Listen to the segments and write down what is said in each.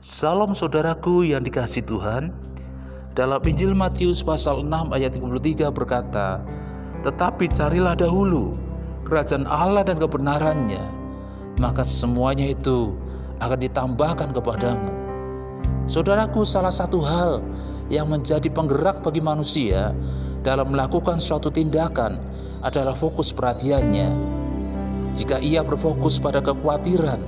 Salam saudaraku yang dikasihi Tuhan. Dalam Injil Matius pasal 6 ayat 33 berkata, "Tetapi carilah dahulu kerajaan Allah dan kebenarannya, maka semuanya itu akan ditambahkan kepadamu." Saudaraku, salah satu hal yang menjadi penggerak bagi manusia dalam melakukan suatu tindakan adalah fokus perhatiannya. Jika ia berfokus pada kekhawatiran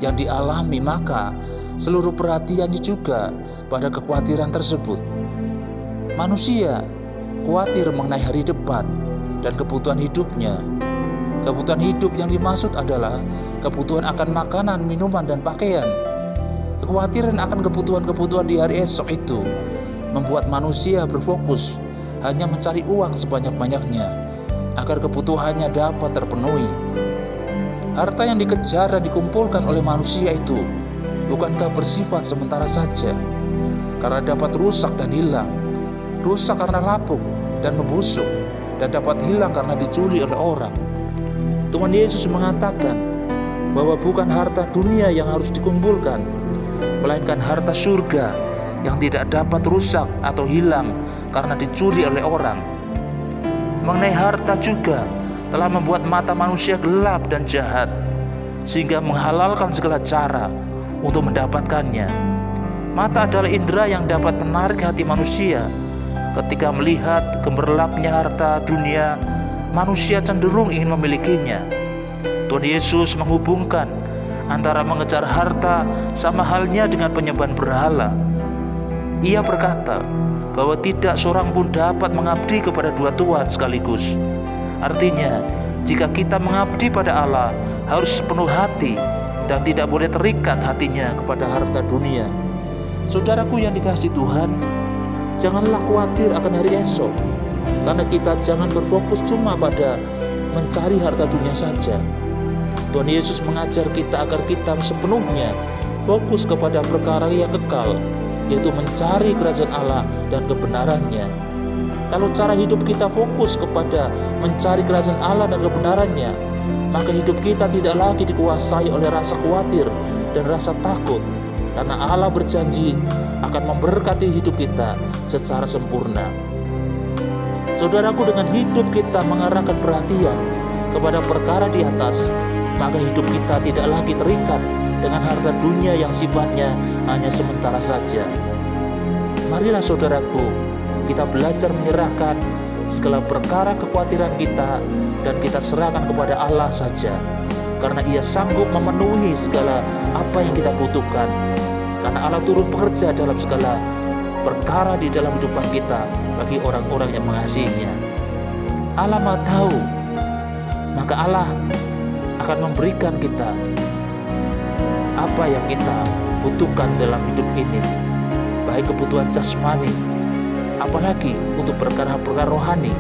yang dialami, maka seluruh perhatiannya juga pada kekhawatiran tersebut. Manusia khawatir mengenai hari depan dan kebutuhan hidupnya. Kebutuhan hidup yang dimaksud adalah kebutuhan akan makanan, minuman, dan pakaian. Kekhawatiran akan kebutuhan-kebutuhan di hari esok itu membuat manusia berfokus hanya mencari uang sebanyak-banyaknya agar kebutuhannya dapat terpenuhi. Harta yang dikejar dan dikumpulkan oleh manusia itu bukankah bersifat sementara saja, karena dapat rusak dan hilang. Rusak karena lapuk dan membusuk, dan dapat hilang karena dicuri oleh orang. Tuhan Yesus mengatakan bahwa bukan harta dunia yang harus dikumpulkan, melainkan harta surga yang tidak dapat rusak atau hilang karena dicuri oleh orang. Mengenai harta juga telah membuat mata manusia gelap dan jahat, sehingga menghalalkan segala cara untuk mendapatkannya. Mata adalah indera yang dapat menarik hati manusia. Ketika melihat gemerlapnya harta dunia, manusia cenderung ingin memilikinya. Tuhan Yesus menghubungkan antara mengejar harta sama halnya dengan penyembahan berhala. Ia berkata bahwa tidak seorang pun dapat mengabdi kepada dua tuhan sekaligus. Artinya, jika kita mengabdi pada Allah, harus sepenuh hati dan tidak boleh terikat hatinya kepada harta dunia. Saudaraku yang dikasihi Tuhan, janganlah khawatir akan hari esok, karena kita jangan berfokus cuma pada mencari harta dunia saja. Tuhan Yesus mengajar kita agar kita sepenuhnya fokus kepada perkara yang kekal, yaitu mencari kerajaan Allah dan kebenarannya. Kalau cara hidup kita fokus kepada mencari kerajaan Allah dan kebenarannya, maka hidup kita tidak lagi dikuasai oleh rasa khawatir dan rasa takut, karena Allah berjanji akan memberkati hidup kita secara sempurna. Saudaraku, dengan hidup kita mengarahkan perhatian kepada perkara di atas, maka hidup kita tidak lagi terikat dengan harta dunia yang sifatnya hanya sementara saja. Marilah saudaraku, kita belajar menyerahkan segala perkara kekhawatiran kita dan kita serahkan kepada Allah saja, karena Ia sanggup memenuhi segala apa yang kita butuhkan, karena Allah turut bekerja dalam segala perkara di dalam kehidupan kita bagi orang-orang yang mengasihinya. Allah Maha tahu, maka Allah akan memberikan kita apa yang kita butuhkan dalam hidup ini, baik kebutuhan jasmani, apalagi untuk perkara-perkara rohani,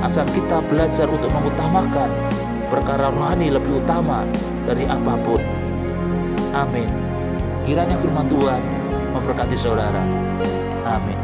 asal kita belajar untuk mengutamakan perkara rohani lebih utama dari apapun. Amin. Kiranya firman Tuhan memberkati saudara. Amin.